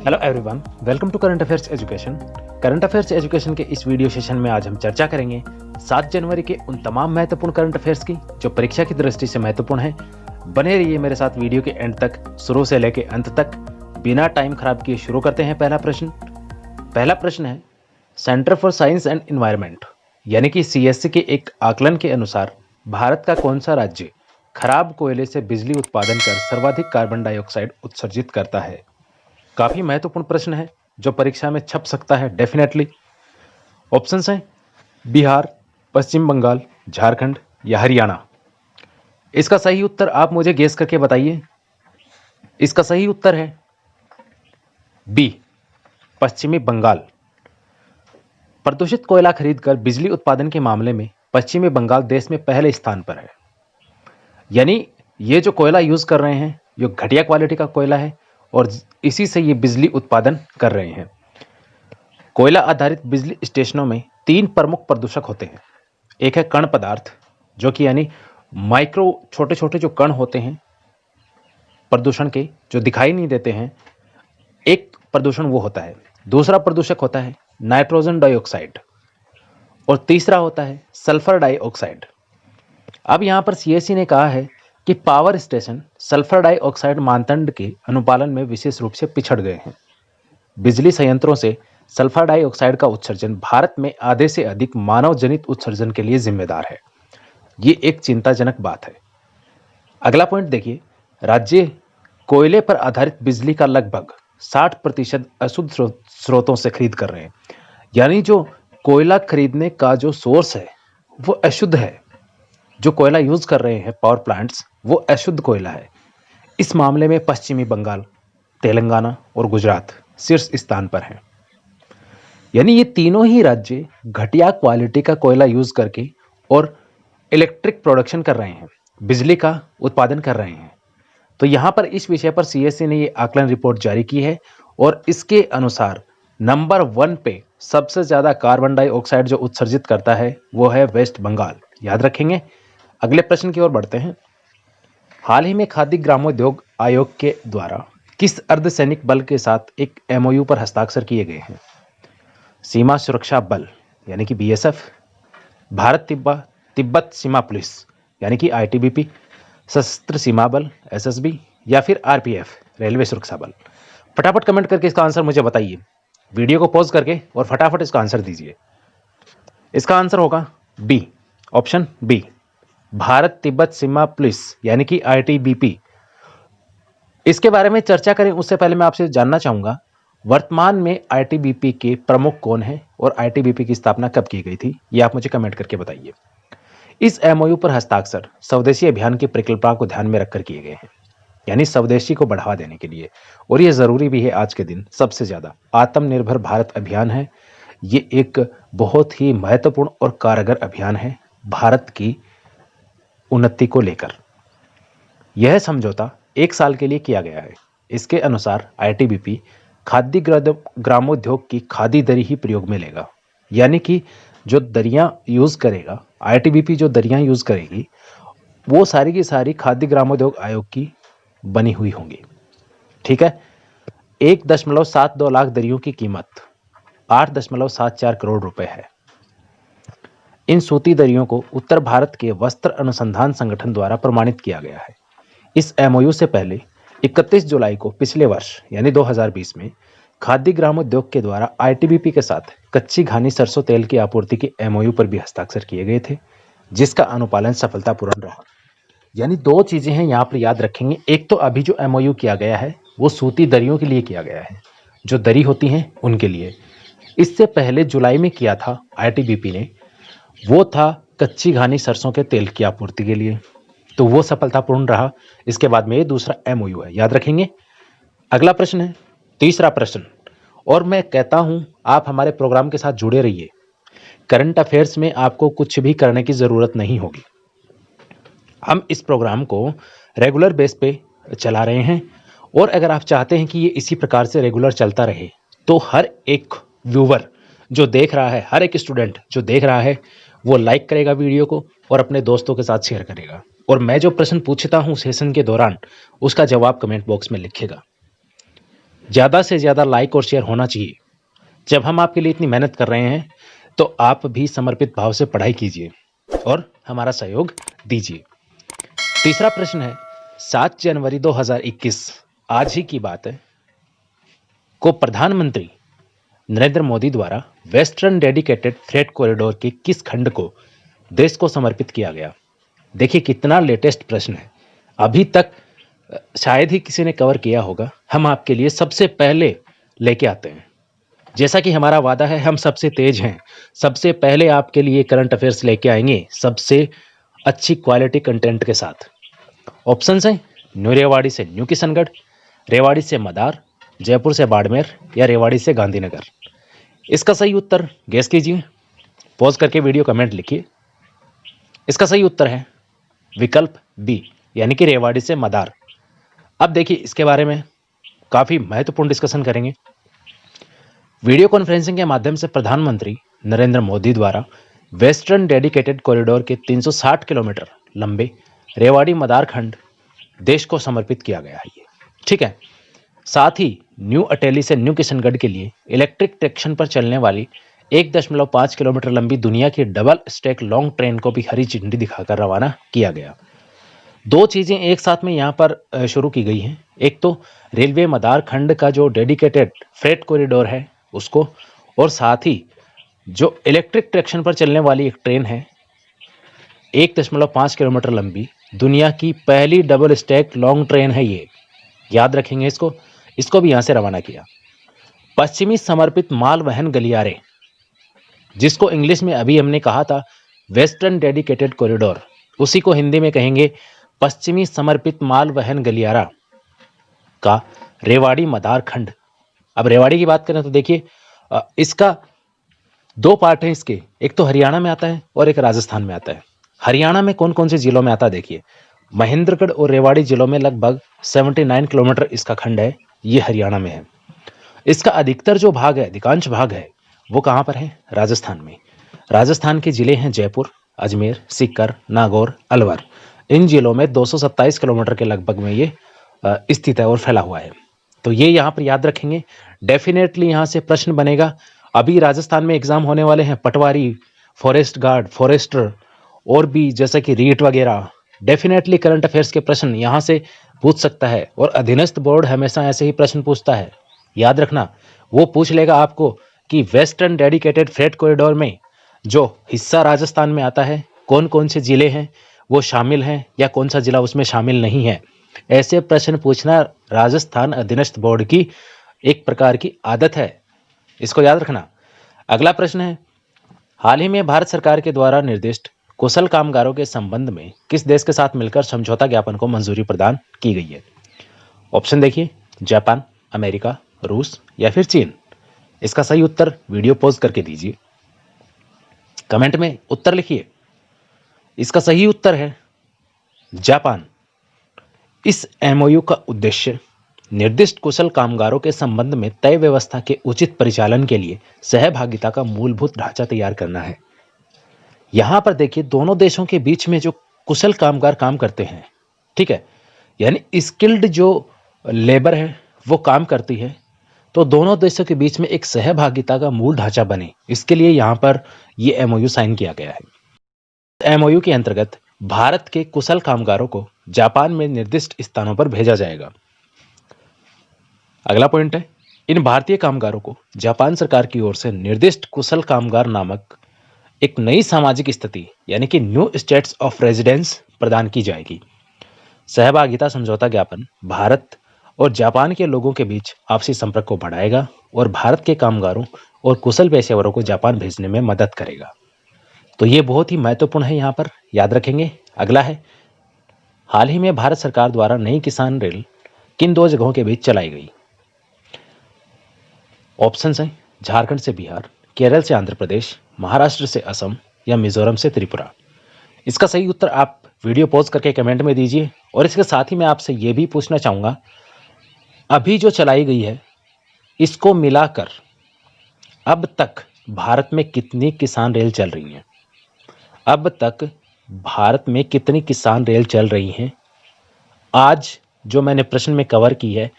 Hello everyone, welcome to current affairs education. Current affairs education के इस video session में आज हम चर्चा करेंगे 7 जनवरी के उन तमाम महत्वपूर्ण करंट अफेयर्स की जो परीक्षा की दृष्टि से महत्वपूर्ण है। बने रहिए मेरे साथ वीडियो के एंड तक, शुरू से लेकर अंत तक। बिना टाइम खराब किए शुरू करते हैं। पहला प्रश्न है, centre for science and environment यानी कि CSE के एक आकलन के अनुसार भारत का कौन सा राज्य खराब कोयले से बिजली उत्पादन कर सर्वाधिक कार्बन डाइऑक्साइड उत्सर्जित करता है? काफी महत्वपूर्ण प्रश्न है जो परीक्षा में छप सकता है डेफिनेटली। ऑप्शंस हैं बिहार, पश्चिम बंगाल, झारखंड या हरियाणा। इसका सही उत्तर आप मुझे गेस करके बताइए। इसका सही उत्तर है बी, पश्चिमी बंगाल। प्रदूषित कोयला खरीदकर बिजली उत्पादन के मामले में पश्चिमी बंगाल देश में पहले स्थान पर है। यानी ये जो कोयला यूज कर रहे हैं ये घटिया क्वालिटी का कोयला है और इसी से ये बिजली उत्पादन कर रहे हैं। कोयला आधारित बिजली स्टेशनों में 3 प्रमुख प्रदूषक होते हैं। एक है कण पदार्थ, जो कि यानी माइक्रो छोटे छोटे जो कण होते हैं प्रदूषण के, जो दिखाई नहीं देते हैं, एक प्रदूषण वो होता है। दूसरा प्रदूषक होता है नाइट्रोजन डाइऑक्साइड और तीसरा होता है सल्फर डाइऑक्साइड। अब यहां पर CSE ने कहा है कि पावर स्टेशन सल्फर डाइऑक्साइड मानदंड के अनुपालन में विशेष रूप से पिछड़ गए हैं। बिजली संयंत्रों से सल्फर डाइऑक्साइड का उत्सर्जन भारत में आधे से अधिक मानव जनित उत्सर्जन के लिए जिम्मेदार है। ये एक चिंताजनक बात है। अगला पॉइंट देखिए, राज्य कोयले पर आधारित बिजली का लगभग 60% अशुद्ध स्रोतों से खरीद कर रहे हैं। यानी जो कोयला खरीदने का जो सोर्स है वो अशुद्ध है। जो कोयला यूज कर रहे हैं पावर प्लांट्स, वो अशुद्ध कोयला है। इस मामले में पश्चिमी बंगाल, तेलंगाना और गुजरात शीर्ष स्थान पर हैं। यानी ये तीनों ही राज्य घटिया क्वालिटी का कोयला यूज करके और इलेक्ट्रिक प्रोडक्शन कर रहे हैं, बिजली का उत्पादन कर रहे हैं। तो यहाँ पर इस विषय पर CSE ने ये आकलन रिपोर्ट जारी की है और इसके अनुसार नंबर 1 पे सबसे ज्यादा कार्बन डाइऑक्साइड जो उत्सर्जित करता है वो है वेस्ट बंगाल। याद रखेंगे। अगले प्रश्न की ओर बढ़ते हैं। हाल ही में खाद्य ग्रामोद्योग आयोग के द्वारा किस अर्धसैनिक बल के साथ एक MOU पर हस्ताक्षर किए गए हैं? सीमा सुरक्षा बल यानी कि BSF, भारत तिब्बत सीमा पुलिस यानी कि ITBP, सशस्त्र सीमा बल SSB या फिर RPF रेलवे सुरक्षा बल। फटाफट कमेंट करके इसका आंसर मुझे बताइए। वीडियो को पॉज करके और फटाफट इसका आंसर दीजिए। इसका आंसर होगा B, option B, Bharat Tibet सीमा पुलिस यानी कि ITBP। इसके बारे में चर्चा करें उससे पहले मैं आपसे जानना चाहूंगा वर्तमान में ITBP के प्रमुख कौन है और ITBP की स्थापना कब की गई थी, ये आप मुझे कमेंट करके बताइए। इस MOU पर हस्ताक्षर स्वदेशी अभियान की परिकल्पना को ध्यान में रखकर किए गए हैं, यानी स्वदेशी को बढ़ावा देने के लिए। और ये जरूरी भी है आज के दिन। सबसे ज्यादा आत्मनिर्भर भारत अभियान है। ये एक बहुत ही महत्वपूर्ण और कारगर अभियान है भारत की उन्नति को लेकर। यह समझौता 1 साल के लिए किया गया है। इसके अनुसार ITBP खाद्य ग्रामोद्योग की खादी दरी ही प्रयोग में लेगा। यानी कि जो दरियां यूज करेगा ITBP, जो दरियां यूज करेगी वो सारी की सारी खाद्य ग्रामोद्योग आयोग की बनी हुई होंगी। ठीक है। 1.72 लाख दरियों की कीमत 8.74 करोड़ रुपए है। इन सूती दरियों को उत्तर भारत के वस्त्र अनुसंधान संगठन द्वारा प्रमाणित किया गया है। इस MOU से पहले 31 जुलाई को पिछले वर्ष यानी 2020 में खाद्य ग्रामोद्योग के द्वारा ITBP के साथ कच्ची घानी सरसों तेल की आपूर्ति के MOU पर भी हस्ताक्षर किए गए थे, जिसका अनुपालन सफलतापूर्ण रहा। यानी 2 चीजें हैं यहाँ पर याद रखेंगे। एक तो अभी जो MOU किया गया है वो सूती दरियों के लिए किया गया है, जो दरी होती हैं उनके लिए। इससे पहले जुलाई में किया था ITBP ने, वो था कच्ची घानी सरसों के तेल की आपूर्ति के लिए, तो वो सफलतापूर्ण रहा। इसके बाद में ये दूसरा MOU है, याद रखेंगे। अगला प्रश्न है, तीसरा प्रश्न। और मैं कहता हूं आप हमारे प्रोग्राम के साथ जुड़े रहिए। करंट अफेयर्स में आपको कुछ भी करने की जरूरत नहीं होगी। हम इस प्रोग्राम को रेगुलर बेस पे चला रहे हैं और अगर आप चाहते हैं कि ये इसी प्रकार से रेगुलर चलता रहे तो हर एक व्यूवर जो देख रहा है, हर एक स्टूडेंट जो देख रहा है, वो लाइक करेगा वीडियो को और अपने दोस्तों के साथ शेयर करेगा। और मैं जो प्रश्न पूछता हूं सेशन के दौरान उसका जवाब कमेंट बॉक्स में लिखेगा। ज़्यादा से ज़्यादा लाइक और शेयर होना चाहिए। जब हम आपके लिए इतनी मेहनत कर रहे हैं तो आप भी समर्पित भाव से पढ़ाई कीजिए और हमारा सहयोग दीजिए। तीसरा प्रश्न है, 7 जनवरी 2021 आज ही की बात है को प्रधानमंत्री नरेंद्र मोदी द्वारा वेस्टर्न डेडिकेटेड फ्रेट कॉरिडोर के किस खंड को देश को समर्पित किया गया? देखिए कितना लेटेस्ट प्रश्न है, अभी तक शायद ही किसी ने कवर किया होगा। हम आपके लिए सबसे पहले लेके आते हैं। जैसा कि हमारा वादा है, हम सबसे तेज हैं, सबसे पहले आपके लिए करंट अफेयर्स लेके आएंगे सबसे अच्छी क्वालिटी कंटेंट के साथ। ऑप्शंस हैं न्यू रेवाड़ी से न्यू किशनगढ़, रेवाड़ी से मदार, जयपुर से बाड़मेर या रेवाड़ी से गांधीनगर। इसका सही उत्तर गेस कीजिए, पॉज करके वीडियो कमेंट लिखिए। इसका सही उत्तर है विकल्प बी, यानी कि रेवाड़ी से मदार। अब देखिए इसके बारे में काफ़ी महत्वपूर्ण डिस्कशन करेंगे। वीडियो कॉन्फ्रेंसिंग के माध्यम से प्रधानमंत्री नरेंद्र मोदी द्वारा वेस्टर्न डेडिकेटेड कॉरिडोर के 360 किलोमीटर लंबे रेवाड़ी मदार खंड देश को समर्पित किया गया है ये, ठीक है। साथ ही न्यू अटेली से न्यू किशनगढ़ के लिए इलेक्ट्रिक ट्रैक्शन पर चलने वाली 1.5 किलोमीटर लंबी दुनिया की डबल स्टैक लॉन्ग ट्रेन को भी हरी झंडी दिखाकर रवाना किया गया। दो चीज़ें एक साथ में यहाँ पर शुरू की गई हैं। एक तो रेलवे मदार खंड का जो डेडिकेटेड फ्रेट कॉरिडोर है उसको, और साथ ही जो इलेक्ट्रिक ट्रैक्शन पर चलने वाली एक ट्रेन है 1.5 किलोमीटर लंबी, दुनिया की पहली डबल स्टैक लॉन्ग ट्रेन है ये, याद रखेंगे इसको भी यहाँ से रवाना किया। पश्चिमी समर्पित माल वहन गलियारे, जिसको इंग्लिश में अभी हमने कहा था वेस्टर्न डेडिकेटेड कॉरिडोर, उसी को हिंदी में कहेंगे पश्चिमी समर्पित माल वहन गलियारा का रेवाड़ी मदार खंड। अब रेवाड़ी की बात करें तो देखिए इसका दो पार्ट है इसके, एक तो हरियाणा में आता है और एक राजस्थान में आता है। हरियाणा में कौन कौन से जिलों में आता है देखिए, महेंद्रगढ़ और रेवाड़ी जिलों में लगभग 79 किलोमीटर इसका खंड है, ये हरियाणा में है। इसका अधिकतर जो भाग है, अधिकांश भाग है, वो कहाँ पर है? राजस्थान में। राजस्थान के जिले हैं जयपुर, अजमेर, सीकर, नागौर, अलवर। इन जिलों में 227 किलोमीटर के लगभग में ये स्थित है और फैला हुआ है। तो ये यहाँ पर याद रखेंगे, डेफिनेटली यहाँ से प्रश्न बनेगा। अभी राजस्थान में एग्जाम होने वाले हैं, पटवारी, फॉरेस्ट गार्ड, फॉरेस्टर और भी जैसे कि रीट वगैरह, डेफिनेटली करंट अफेयर्स के प्रश्न यहाँ से पूछ सकता है। और अधीनस्थ बोर्ड हमेशा ऐसे ही प्रश्न पूछता है, याद रखना। वो पूछ लेगा आपको कि वेस्टर्न डेडिकेटेड फ्रेट कॉरिडोर में जो हिस्सा राजस्थान में आता है कौन कौन से जिले हैं वो शामिल हैं या कौन सा जिला उसमें शामिल नहीं है। ऐसे प्रश्न पूछना राजस्थान अधीनस्थ बोर्ड की एक प्रकार की आदत है, इसको याद रखना। अगला प्रश्न है, हाल ही में भारत सरकार के द्वारा निर्दिष्ट कुशल कामगारों के संबंध में किस देश के साथ मिलकर समझौता ज्ञापन को मंजूरी प्रदान की गई है? ऑप्शन देखिए, जापान, अमेरिका, रूस या फिर चीन। इसका सही उत्तर वीडियो पॉज करके दीजिए, कमेंट में उत्तर लिखिए। इसका सही उत्तर है जापान। इस एमओयू का उद्देश्य निर्दिष्ट कुशल कामगारों के संबंध में तय व्यवस्था के उचित परिचालन के लिए सहभागिता का मूलभूत ढांचा तैयार करना है। यहां पर देखिए दोनों देशों के बीच में जो कुशल कामगार काम करते हैं, ठीक है, यानी स्किल्ड जो लेबर है वो काम करती है, तो दोनों देशों के बीच में एक सहभागिता का मूल ढांचा बने, इसके लिए यहां पर ये एमओयू साइन किया गया है। एमओयू के अंतर्गत भारत के कुशल कामगारों को जापान में निर्दिष्ट स्थानों पर भेजा जाएगा। अगला पॉइंट है, इन भारतीय कामगारों को जापान सरकार की ओर से निर्दिष्ट कुशल कामगार नामक एक नई सामाजिक स्थिति यानी कि न्यू स्टेट्स ऑफ रेजिडेंस प्रदान की जाएगी। सहभागिता समझौता ज्ञापन भारत और जापान के लोगों के बीच आपसी संपर्क को बढ़ाएगा और भारत के कामगारों और कुशल पेशेवरों को जापान भेजने में मदद करेगा। तो ये बहुत ही महत्वपूर्ण है, यहाँ पर याद रखेंगे। अगला है, हाल ही में भारत सरकार द्वारा नई किसान रेल किन दो जगहों के बीच चलाई गई? ऑप्शंस हैं झारखंड से बिहार, केरल से आंध्र प्रदेश, महाराष्ट्र से असम या मिजोरम से त्रिपुरा। इसका सही उत्तर आप वीडियो पॉज करके कमेंट में दीजिए। और इसके साथ ही मैं आपसे ये भी पूछना चाहूँगा, अभी जो चलाई गई है इसको मिलाकर अब तक भारत में कितनी किसान रेल चल रही हैं? अब तक भारत में कितनी किसान रेल चल रही हैं? आज जो मैंने प्रश्न में कवर की है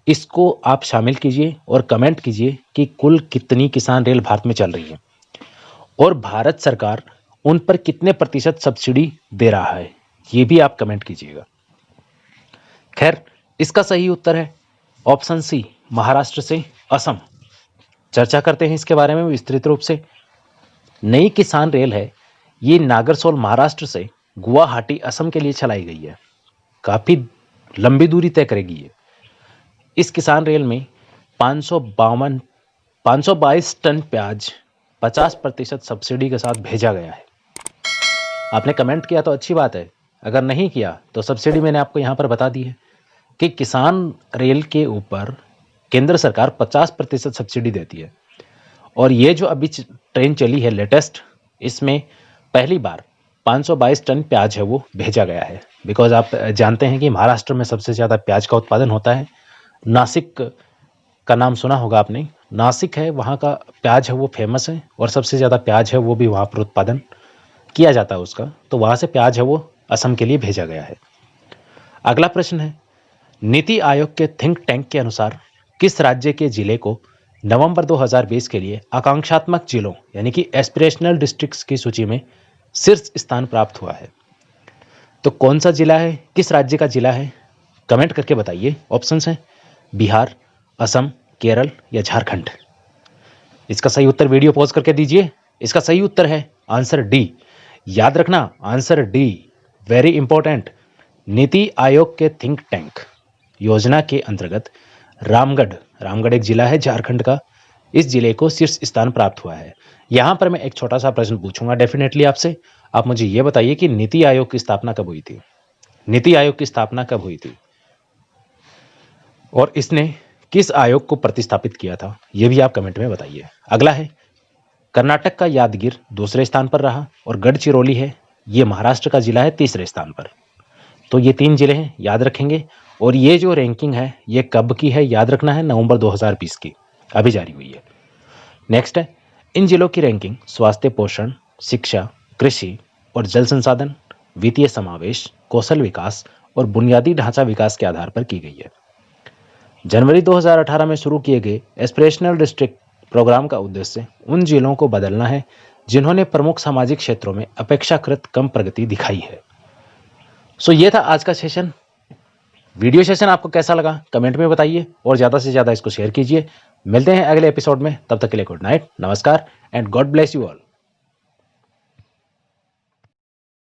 इसको आप शामिल कीजिए और कमेंट कीजिए कि कुल कितनी किसान रेल भारत में चल रही है और भारत सरकार उन पर कितने प्रतिशत सब्सिडी दे रहा है, ये भी आप कमेंट कीजिएगा। खैर, इसका सही उत्तर है ऑप्शन सी, महाराष्ट्र से असम। चर्चा करते हैं इसके बारे में विस्तृत रूप से। नई किसान रेल है, ये नागरसोल महाराष्ट्र से गुवाहाटी असम के लिए चलाई गई है। काफी लंबी दूरी तय करेगी ये। इस किसान रेल में 522 टन प्याज 50% सब्सिडी के साथ भेजा गया है। आपने कमेंट किया तो अच्छी बात है, अगर नहीं किया तो सब्सिडी मैंने आपको यहाँ पर बता दी है कि किसान रेल के ऊपर केंद्र सरकार 50% सब्सिडी देती है। और ये जो अभी ट्रेन चली है लेटेस्ट, इसमें पहली बार 522 टन प्याज है वो भेजा गया है। बिकॉज आप जानते हैं कि महाराष्ट्र में सबसे ज़्यादा प्याज का उत्पादन होता है। नासिक का नाम सुना होगा आपने, नासिक है, वहाँ का प्याज है वो फेमस है और सबसे ज़्यादा प्याज है वो भी वहाँ पर उत्पादन किया जाता है उसका। तो वहाँ से प्याज है वो असम के लिए भेजा गया है। अगला प्रश्न है, नीति आयोग के थिंक टैंक के अनुसार किस राज्य के जिले को नवंबर 2020 के लिए आकांक्षात्मक जिलों यानी कि एस्पिरेशनल डिस्ट्रिक्ट्स की सूची में शीर्ष स्थान प्राप्त हुआ है? तो कौन सा जिला है, किस राज्य का जिला है, कमेंट करके बताइए। ऑप्शंस हैं बिहार, असम, केरल या झारखंड। इसका सही उत्तर वीडियो पॉज करके दीजिए। इसका सही उत्तर है आंसर डी। याद रखना, answer D, very important. NITI Aayog के थिंक टैंक योजना के अंतर्गत रामगढ़ एक जिला है झारखंड का, इस जिले को शीर्ष स्थान प्राप्त हुआ है। यहां पर मैं एक छोटा सा प्रश्न पूछूंगा डेफिनेटली आपसे। आप मुझे यह बताइए कि नीति आयोग की स्थापना कब हुई थी? नीति आयोग की स्थापना कब हुई थी और इसने किस आयोग को प्रतिस्थापित किया था, यह भी आप कमेंट में बताइए। अगला है, कर्नाटक का यादगीर दूसरे स्थान पर रहा और गढ़चिरौली है, ये महाराष्ट्र का जिला है तीसरे स्थान पर। तो ये 3 जिले हैं, याद रखेंगे। और ये जो रैंकिंग है ये कब की है, याद रखना है, नवंबर 2020 की अभी जारी हुई है। नेक्स्ट है, इन जिलों की रैंकिंग स्वास्थ्य, पोषण, शिक्षा, कृषि और जल संसाधन, वित्तीय समावेश, कौशल विकास और बुनियादी ढांचा विकास के आधार पर की गई है। जनवरी 2018 में शुरू किए गए एस्पिरेशनल डिस्ट्रिक्ट प्रोग्राम का उद्देश्य उन जिलों को बदलना है जिन्होंने प्रमुख सामाजिक क्षेत्रों में अपेक्षाकृत कम प्रगति दिखाई है। सो ये था आज का सेशन। वीडियो सेशन आपको कैसा लगा कमेंट में बताइए और ज़्यादा से ज़्यादा इसको शेयर कीजिए। मिलते हैं अगले एपिसोड में, तब तक के लिए गुड नाइट, नमस्कार and God bless you all.